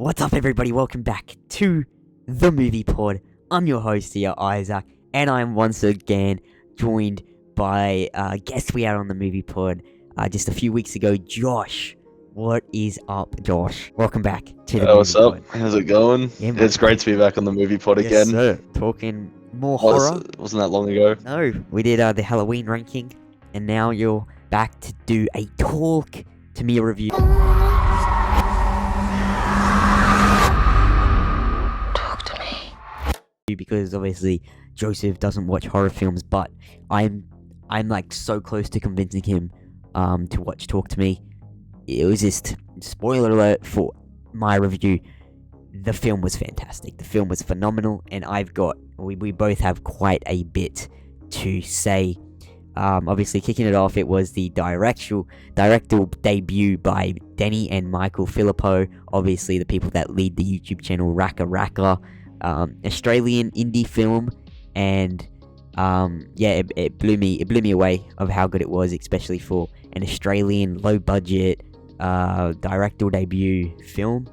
What's up, everybody? Welcome back to The Movie Pod. I'm your host here, Isaac, and I'm once again joined by a guest we had on The Movie Pod just a few weeks ago, Josh. What is up, Josh? Welcome back to The Movie What's up? Pod. How's it going? Yeah, It's great to be back on the movie pod Yes, again. sir. Talking more horror. Wasn't that long ago? No, we did the Halloween ranking, and now you're back to do a talk to me review. Because obviously Joseph doesn't watch horror films, but I'm like so close to convincing him to watch Talk to Me. It was just spoiler alert for my review. The film was fantastic. The film was phenomenal, and we both have quite a bit to say. Obviously kicking it off, it was the directorial debut by Danny and Michael Philippou, obviously the people that lead the YouTube channel RackaRacka. Australian indie film, and it blew me away of how good it was, especially for an Australian low budget directorial debut film.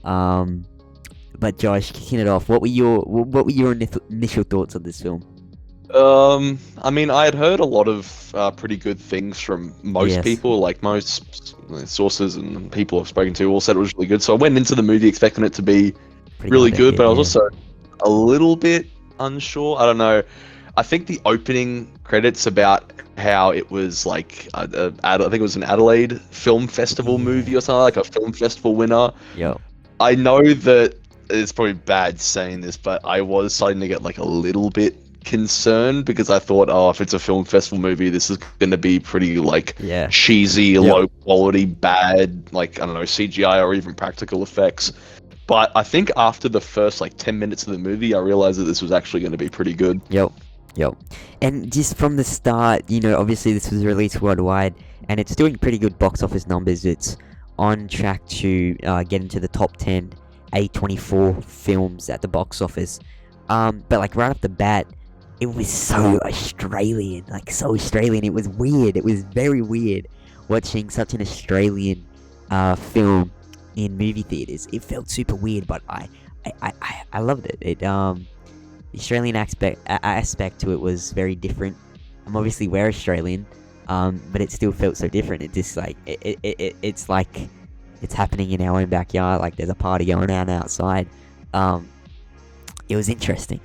But Josh, kicking it off, what were your initial thoughts on this film? I mean, I had heard a lot of pretty good things from most people, like most sources and people I've spoken to all said it was really good. So I went into the movie expecting it to be really good, but I was also a little bit unsure. I don't know. I think the opening credits about how it was like I think it was an Adelaide Film Festival movie or something, like a film festival winner. Yeah. I know that it's probably bad saying this, but I was starting to get like a little bit concerned because I thought, if it's a film festival movie, this is going to be pretty like cheesy, low quality, bad, like I don't know, CGI or even practical effects. But I think after the first 10 minutes of the movie, I realized that this was actually going to be pretty good. Yep. And just from the start, obviously this was released worldwide, and it's doing pretty good box office numbers. It's on track to get into the top 10 A24 films at the box office. But right off the bat, it was so Australian. It was weird. It was very weird watching such an Australian film in movie theaters. It felt super weird, but I loved it. The Australian aspect to it was very different. Obviously we're Australian, but it still felt so different. It just it's like it's happening in our own backyard. Like there's a party going on outside. It was interesting.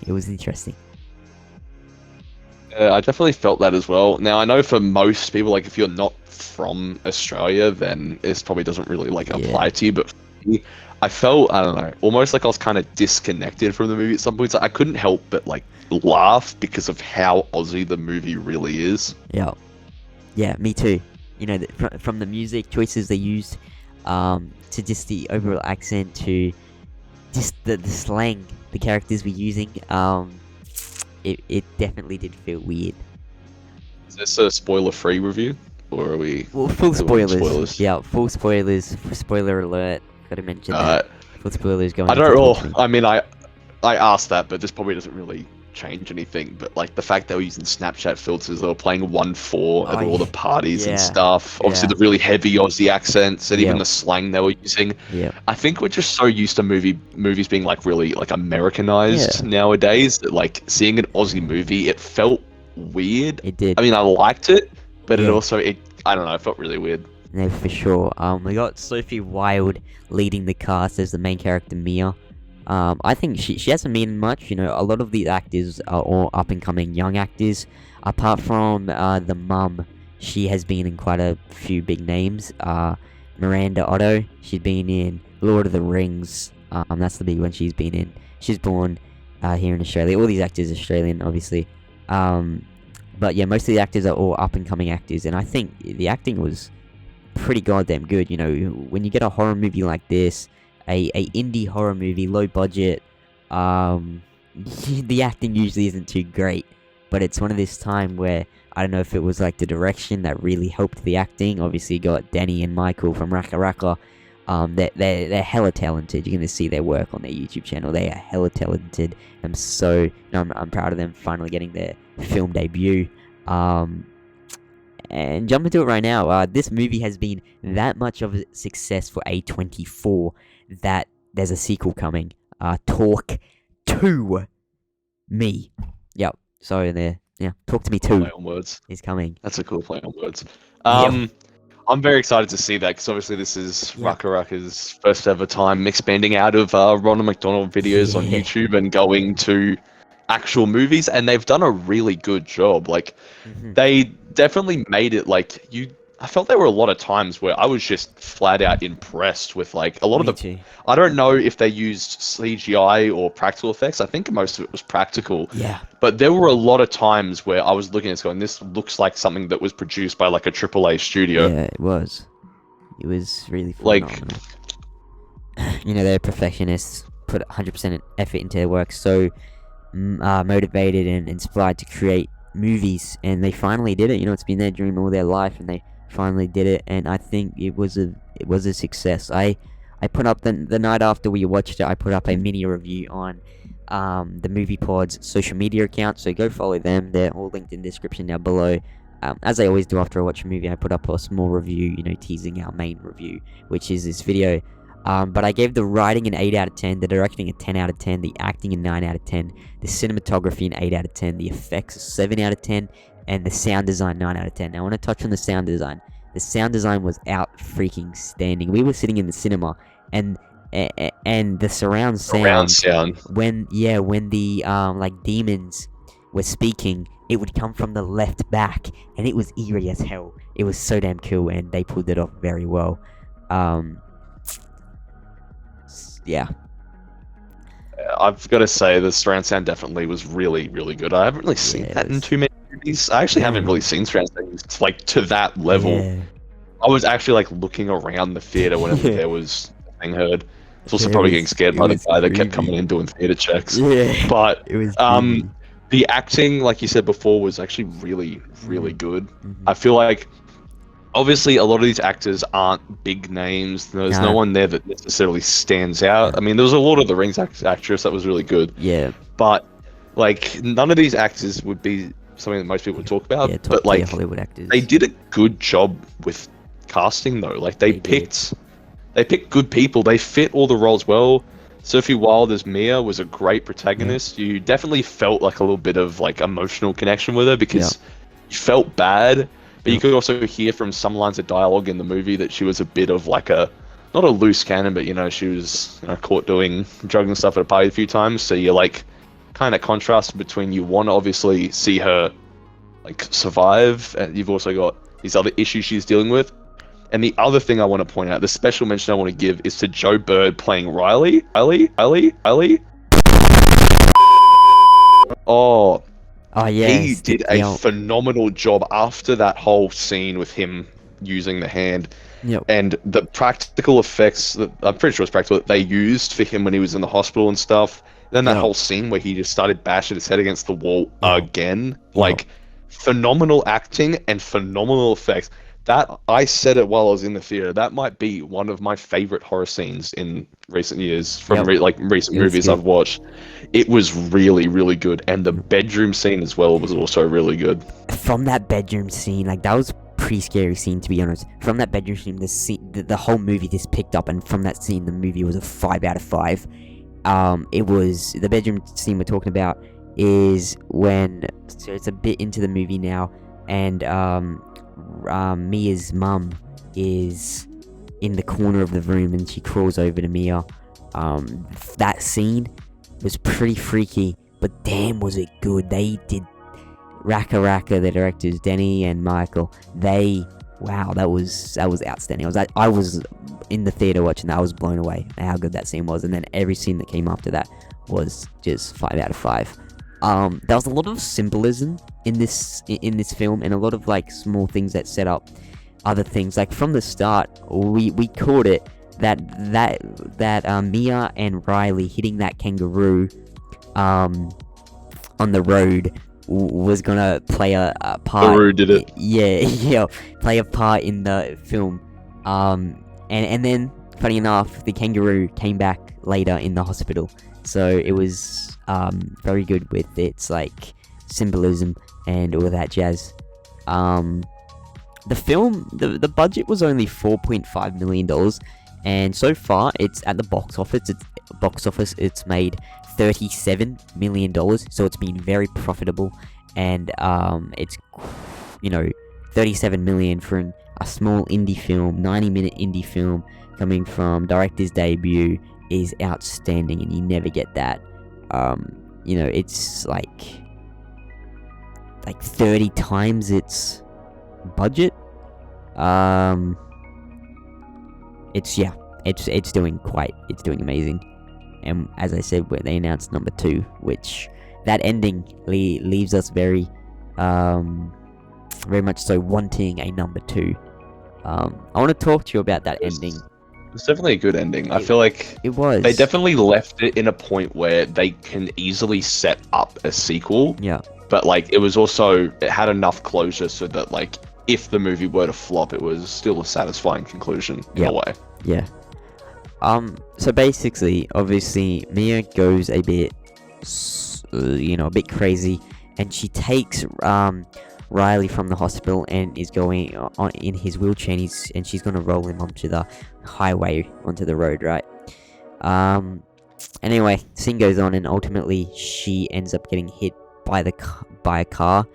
I definitely felt that as well. Now I know for most people, if you're not from Australia, then this probably doesn't really apply to you, but for me, I felt, I don't know, almost like I was kind of disconnected from the movie at some points. I couldn't help but laugh because of how Aussie the movie really is. Yeah, me too. From the music choices they used, to just the overall accent, to just the slang the characters were using, it definitely did feel weird. Is this a spoiler-free review? Or are we... Well, full spoilers. Yeah, full spoilers. Spoiler alert. Gotta mention that. Full spoilers going I don't know. I mean, I asked that, but this probably doesn't really change anything. But the fact they were using Snapchat filters, they were playing 1:4 at all the parties and stuff. Obviously, the really heavy Aussie accents and even the slang they were using. Yeah. I think we're just so used to movies being really Americanized nowadays that seeing an Aussie movie, it felt weird. It did. I mean, I liked it, but I don't know, it felt really weird. No, for sure. We got Sophie Wilde leading the cast as the main character, Mia. I think she hasn't been much. A lot of these actors are all up and coming young actors. Apart from the mum, she has been in quite a few big names. Miranda Otto, she's been in Lord of the Rings. That's the big one she's been in. She's born here in Australia. All these actors are Australian, obviously. But yeah, most of the actors are all up and coming actors, and I think the acting was pretty goddamn good. When you get a horror movie like this, a indie horror movie, low budget, the acting usually isn't too great, but it's one of this time where I don't know if it was the direction that really helped the acting. Obviously you got Danny and Michael from RackaRacka. They're hella talented. You're gonna see their work on their YouTube channel. They are hella talented. I'm proud of them finally getting their film debut. And jump into it right now. This movie has been that much of a success for A24 that there's a sequel coming. Talk to me. Yep. So there. Yeah. Talk to me too. Play on words. Is coming. That's a cool play on words. Yep. I'm very excited to see that because obviously this is Yeah. RackaRacka's first ever time expanding out of Ronald McDonald videos on Yeah. YouTube and going to actual movies, and they've done a really good job. Like, Mhm. they definitely made it like I felt there were a lot of times where I was just flat out impressed with like a lot Me of the. too. I don't know if they used CGI or practical effects. I think most of it was practical. Yeah. But there were a lot of times where I was looking at this going, this looks like something that was produced by like a AAA studio. Yeah, it was. It was really Like, phenomenal. They're perfectionists, put 100% effort into their work, so motivated and inspired to create movies, and they finally did it. It's been their dream all their life, and they finally did it, and I think it was a success. I put up the night after we watched it, I put up a mini review on the Movie Pod's social media account, so go follow them. They're all linked in the description down below. As I always do after I watch a movie, I put up a small review, teasing our main review, which is this video. But I gave the writing an 8 out of 10, the directing a 10 out of 10, the acting a 9 out of 10, the cinematography an 8 out of 10, the effects a 7 out of 10, and the sound design 9 out of 10. Now I want to touch on the sound design. The sound design was out freaking standing. We were sitting in the cinema, and the surround sound. When the like demons were speaking, it would come from the left back, and it was eerie as hell. It was so damn cool, and they pulled it off very well. Yeah. I've got to say, the surround sound definitely was really, really good. I haven't really seen that in too many movies. I actually haven't really seen surround sound like to that level. Yeah. I was actually like looking around the theater whenever there was a thing heard. I was also probably getting scared by the guy that kept coming in doing theater checks. Yeah. But It was creepy. the acting, like you said before, was actually really, really good. Mhm. I feel like obviously a lot of these actors aren't big names. There's no one there that necessarily stands out. I mean, there was a Lord of the Rings actress that was really good. Yeah. But like, none of these actors would be something that most people would talk about. Yeah, But top tier like, Hollywood actors. they did a good job with casting though. Like, they picked good people. They fit all the roles well. Sophie Wilde as Mia was a great protagonist. You definitely felt like a little bit of like emotional connection with her because you felt bad, but you could also hear from some lines of dialogue in the movie that she was a bit of like not a loose cannon, but she was caught doing drugs and stuff at a party a few times. So you're like kind of contrast between, you want to obviously see her like survive, and you've also got these other issues she's dealing with. And the other thing I want to point out, the special mention I want to give, is to Joe Bird playing Riley. Oh yeah. he did a phenomenal job after that whole scene with him using the hand. Yep. And the practical effects that I'm pretty sure it's practical that they used for him when he was in the hospital and stuff. Then that whole scene where he just started bashing his head against the wall again. Like, phenomenal acting and phenomenal effects. That, I said it while I was in the theater, that might be one of my favorite horror scenes in recent years from recent movies I've watched. It was really, really good. And the bedroom scene as well was also really good. From that bedroom scene, like, that was a pretty scary scene, to be honest. From that bedroom scene, the whole movie just picked up, and from that scene, the movie was a 5 out of 5. It was, the bedroom scene we're talking about is when, so it's a bit into the movie now, and Mia's mum is in the corner of the room, and she crawls over to Mia. That scene was pretty freaky, but damn was it good. They did, RackaRacka, the directors, Danny and Michael, that was outstanding. I was in the theater watching that. I was blown away at how good that scene was, and then every scene that came after that was just 5 out of 5. There was a lot of symbolism in this film, and a lot of like small things that set up other things. Like, from the start, we caught it that Mia and Riley hitting that kangaroo on the road was gonna play a part. The road did it. Yeah, play a part in the film. And then, funny enough, the kangaroo came back later in the hospital. So it was very good with its like symbolism and all of that jazz. The film, the budget was only $4.5 million, and so far it's at the box office. It's made $37 million, so it's been very profitable, and it's 37 million for a small indie film, 90-minute indie film coming from director's debut is outstanding, and you never get that. It's like 30 times its budget. It's doing amazing. And as I said, when they announced number 2, which that ending leaves us very much so wanting a number 2. I want to talk to you about that ending. It's definitely a good ending. I feel like it was. They definitely left it in a point where they can easily set up a sequel. Yeah. But like it had enough closure so that like if the movie were to flop, it was still a satisfying conclusion in a way. Yeah. So basically, obviously, Mia goes a bit crazy, and she takes Riley from the hospital and is going on in his wheelchair, and she's gonna roll him onto the highway, onto the road, right? Anyway, scene goes on, and ultimately she ends up getting hit by a car,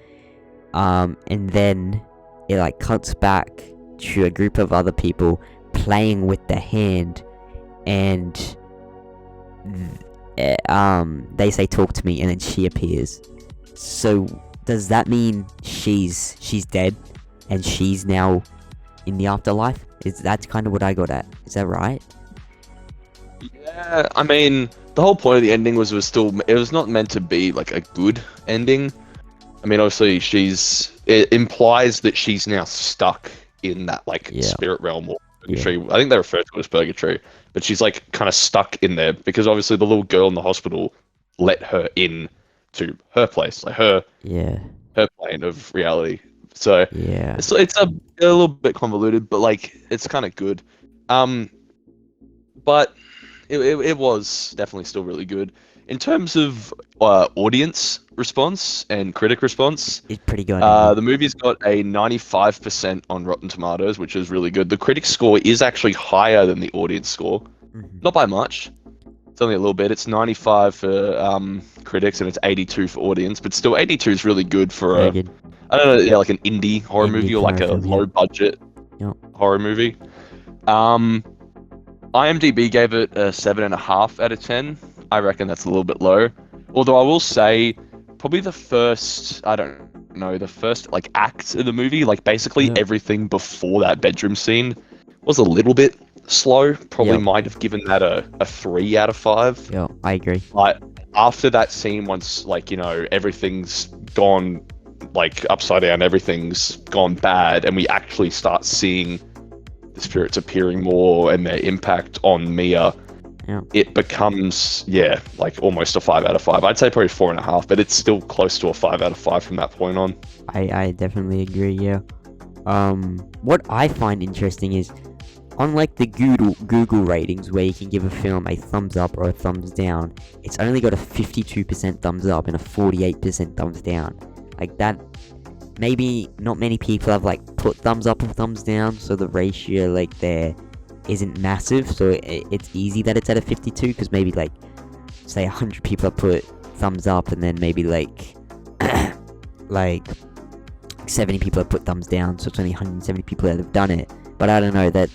and then it cuts back to a group of other people playing with the hand, and they say talk to me, and then she appears. So does that mean she's dead and she's now in the afterlife? That's kind of what I got at. Is that right? Yeah, I mean, the whole point of the ending was it was not meant to be like a good ending. I mean, obviously it implies that she's now stuck in that spirit realm or purgatory. I think they refer to it as purgatory, but she's kind of stuck in there because obviously the little girl in the hospital let her in to her place, her plane of reality. So it's a little bit convoluted, but it's kind of good. But it was definitely still really good in terms of audience response and critic response. It's pretty good. The movie's got a 95% on Rotten Tomatoes, which is really good. The critic score is actually higher than the audience score, not by much. It's only a little bit. It's 95 for critics and it's 82 for audience, but still 82 is really good for I don't know, like an indie horror movie or like a low budget horror movie. IMDb gave it a 7.5 out of 10. I reckon that's a little bit low. Although I will say, probably the first act of the movie, basically everything before that bedroom scene was a little bit slow. Probably might have given that a 3 out of 5. Yeah, I agree. After that scene, once everything's gone upside down, everything's gone bad, and we actually start seeing the spirits appearing more and their impact on Mia, it becomes almost a 5 out of 5. I'd say probably 4.5, but it's still close to a 5 out of 5 from that point on. I definitely agree. What I find interesting is, unlike the Google ratings where you can give a film a thumbs up or a thumbs down, it's only got a 52% thumbs up and a 48% thumbs down. That, maybe not many people have put thumbs up or thumbs down, so the ratio there isn't massive, so it's easy that it's at a 52, because maybe say 100 people have put thumbs up, and then maybe 70 people have put thumbs down, so it's only 170 people that have done it. But I don't know, that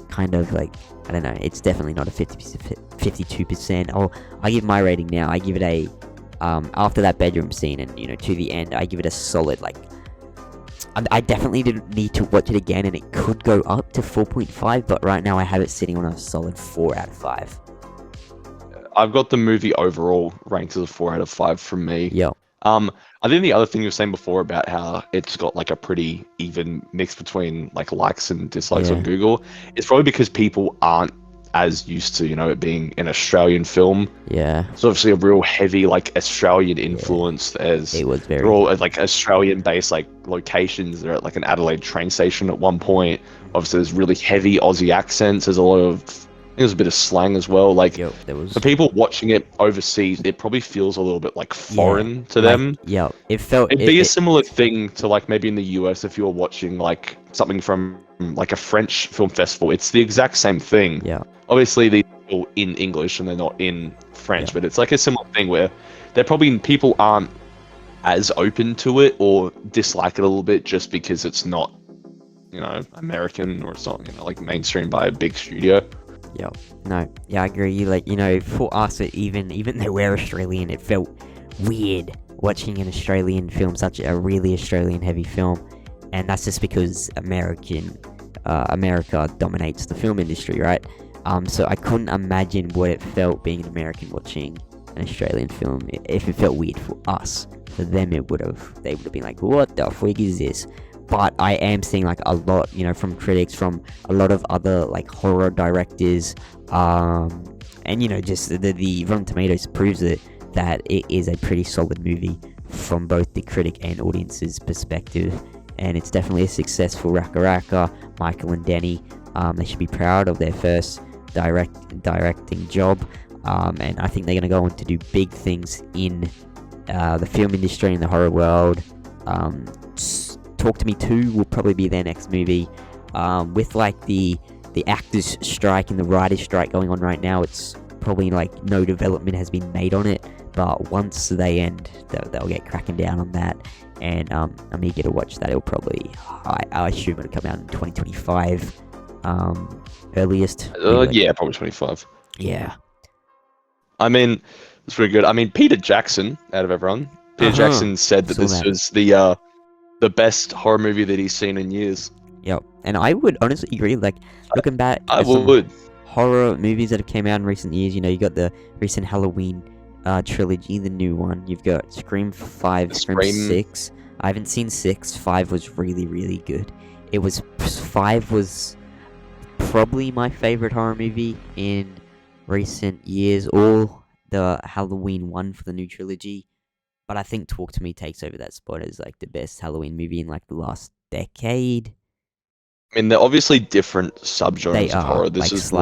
kind of I don't know, it's definitely not a 52%. I'll give my rating now. I give it a after that bedroom scene and to the end, I give it a solid I definitely didn't need to watch it again, and it could go up to 4.5, but right now I have it sitting on a solid 4 out of 5. I've got the movie overall ranked as a 4 out of 5 from me. Yeah. I think the other thing you were saying before about how it's got a pretty even mix between likes and dislikes on Google, it's probably because people aren't as used to it being an Australian film. It's obviously a real heavy Australian influence. It was very, they're all Australian based locations. They're at an Adelaide train station at one point. Obviously there's really heavy Aussie accents. There's a lot of There was a bit of slang as well. Like, Yep, there was. for people watching it overseas, it probably feels a little bit like foreign to like, them. Yeah, it felt. It'd be a similar thing to like maybe in the US if you were watching like something from like a French film festival. It's the exact same thing. Yeah. Obviously, these are all in English and they're not in French, Yeah. but it's like a similar thing where they're probably people aren't as open to it or dislike it a little bit just because it's not, American or it's not, like mainstream by a big studio. Yeah, no, yeah, I agree. Like, for us, even though we're Australian, it felt weird watching an Australian film, such a really Australian heavy film, and that's just because America dominates the film industry, right? So I couldn't imagine what it felt being an American watching an Australian film. If it felt weird for us, for them they would have been like, what the frig is this? But I am seeing like a lot, from critics, from a lot of other like horror directors, and just the Rotten Tomatoes proves that it is a pretty solid movie from both the critic and audience's perspective, and it's definitely a success for RackaRacka. Michael and Danny, they should be proud of their first directing job, and I think they're going to go on to do big things in the film industry and the horror world. Talk to Me 2 will probably be their next movie. With like the actors strike and the writers strike going on right now, it's probably like no development has been made on it, but once they end, they'll get cracking down on that, and I'm eager to watch that. It'll probably, I assume it'll come out in 2025 earliest. Yeah, probably 25. Yeah, I mean, it's pretty good. I mean, Peter Jackson, out of everyone, Jackson said that this was the best horror movie that he's seen in years. Yep, and I would honestly agree. Like, looking back, I would. Horror movies that have came out in recent years. You got the recent Halloween trilogy, the new one. You've got Scream 5, Scream 6. I haven't seen 6. 5 was really, really good. 5 was probably my favorite horror movie in recent years, or the Halloween one for the new trilogy. But I think Talk to Me takes over that spot as like the best Halloween movie in like the last decade. I mean, they're obviously different subgenres of horror. This is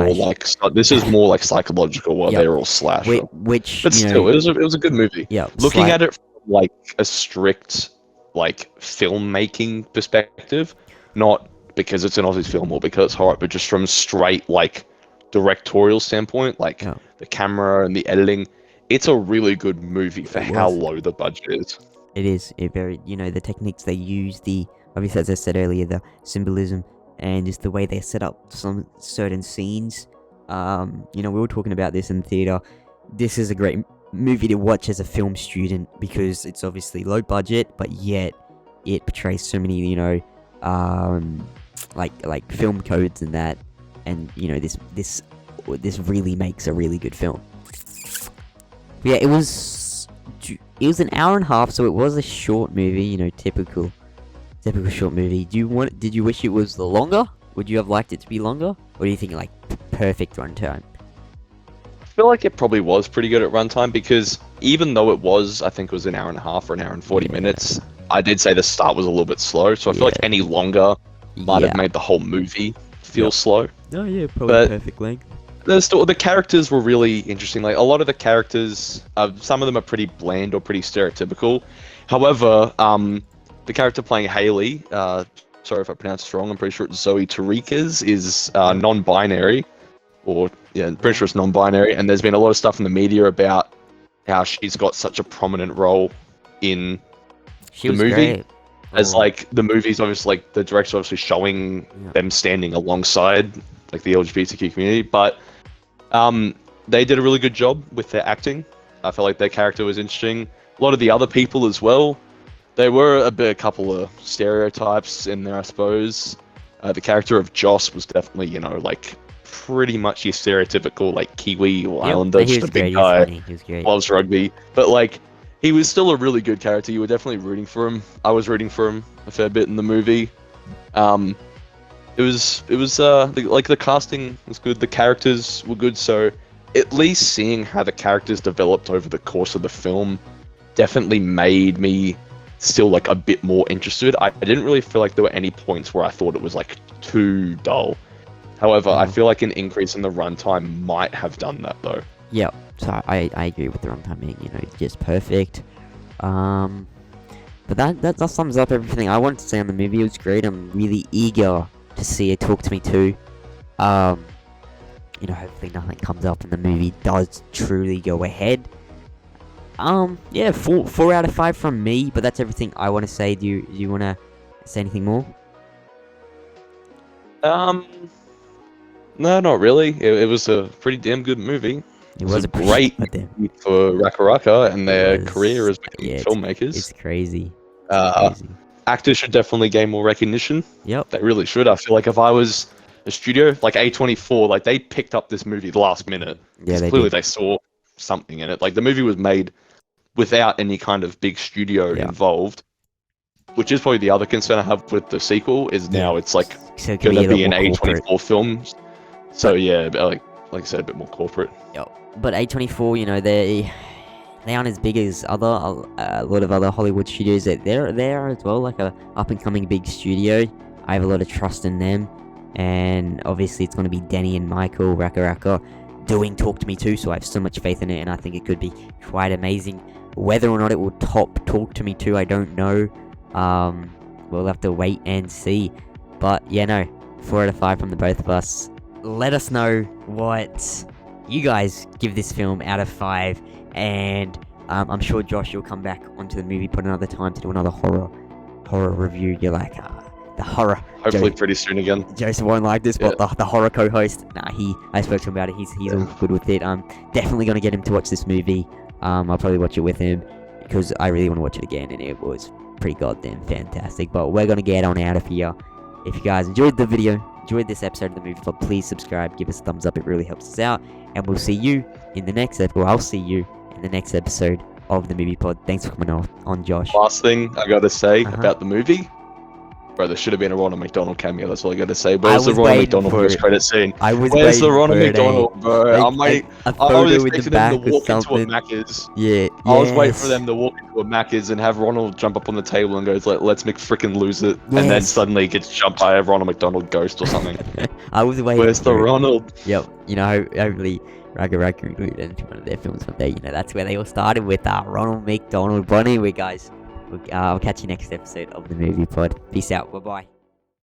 more like psychological, while they're all slasher. Which but still, it was a good movie. Yeah, looking at it from like a strict like filmmaking perspective, not because it's an Aussie film or because it's horror, but just from straight like directorial standpoint, like the camera and the editing. It's a really good movie for how low the budget is. It is. The techniques they use, obviously, as I said earlier, the symbolism and just the way they set up some certain scenes. We were talking about this in the theater. This is a great movie to watch as a film student because it's obviously low budget, but yet it portrays so many, like film codes and that, and this really makes a really good film. Yeah, it was an hour and a half, so it was a short movie, typical short movie. Did you wish it was longer? Would you have liked it to be longer? Or do you think like perfect runtime? I feel like it probably was pretty good at runtime because even though I think it was an hour and a half or an hour and 40 minutes, I did say the start was a little bit slow, so I feel like any longer might have made the whole movie feel slow. Oh yeah, probably perfect length. The characters were really interesting. Like a lot of the characters, some of them are pretty bland or pretty stereotypical. However, the character playing Haley, sorry if I pronounced it wrong, I'm pretty sure it's Zoe Tarikas, is non-binary, pretty sure it's non-binary. And there's been a lot of stuff in the media about how she's got such a prominent role in the movie. Great. As like the movie's obviously like the director's obviously showing them standing alongside like the LGBTQ community, but they did a really good job with their acting. I felt like their character was interesting. A lot of the other people as well. There were a couple of stereotypes in there, I suppose. The character of Joss was definitely, like pretty much your stereotypical like Kiwi or Islander, just a big guy, he was great. Loves rugby, but like he was still a really good character. You were definitely rooting for him. I was rooting for him a fair bit in the movie. It was the casting was good, the characters were good, so at least seeing how the characters developed over the course of the film definitely made me still like a bit more interested. I didn't really feel like there were any points where I thought it was like too dull. However, I Uh-huh. feel like an increase in the runtime might have done that though. Yeah, so I agree with the runtime being, just perfect. But that sums up everything I wanted to say on the movie. It was great. I'm really eager to see it. Talk to me too. Hopefully nothing comes up and the movie does truly go ahead. Yeah, 4 out of 5 from me. But that's everything I want to say. Do you want to say anything more? No, not really. It was a pretty damn good movie. It was was a a pretty great goddamn. movie for RackaRacka and It their was. career as Yeah, filmmakers. it's crazy. Uh, Crazy. Actors should definitely gain more recognition. Yep. They really should. I feel like if I was a studio like A24, like they picked up this movie last minute Yeah, because they clearly did. they saw something in it. Like the movie was made without any kind of big studio Yeah. involved, which is probably the other concern I have with the sequel. Is now it's like So it can gonna be be a an lot more corporate. A24 film. So yeah, but like I said, a bit more corporate. Yep. But A24, they aren't as big as a lot of other Hollywood studios. They're as well like a up and coming big studio. I have a lot of trust in them, and obviously it's going to be Danny and Michael RackaRacka doing Talk to Me Too. So I have so much faith in it, and I think it could be quite amazing. Whether or not it will top Talk to Me Too, I don't know. We'll have to wait and see. But yeah, no, 4 out of 5 from the both of us. Let us know what you guys give this film out of 5, and I'm sure Josh, you'll come back onto the movie put another time to do another horror review. You're like the horror. Hopefully pretty soon again. Joseph won't like this, but the horror co-host. I spoke to him about it. He's all good with it. I'm definitely gonna get him to watch this movie. I'll probably watch it with him because I really want to watch it again, and it was pretty goddamn fantastic. But we're gonna get on out of here. If you guys enjoyed the video, enjoyed this episode of the Movie Pod, please subscribe, give us a thumbs up, it really helps us out. And we'll see you in the next episode, or I'll see you in the next episode of the Movie Pod. Thanks for coming on Josh. Last thing I gotta say about the movie, bro, there should have been a Ronald McDonald cameo, that's all I gotta say. Where's the Ronald McDonald post credit scene? Where's the Ronald McDonald, bro? I was expecting them to walk into a Macca's. Yeah, I was waiting for them to walk into a Macca's and have Ronald jump up on the table and goes, let's frickin' lose it. Yes. And then suddenly he gets jumped by a Ronald McDonald ghost or something. I was waiting. Where's the Ronald? Yep, hopefully RackaRacka included into one of their films one day. That's where they all started with Ronald McDonald. But anyway, guys, I'll catch you next episode of the Movie Pod. Peace out. Bye bye.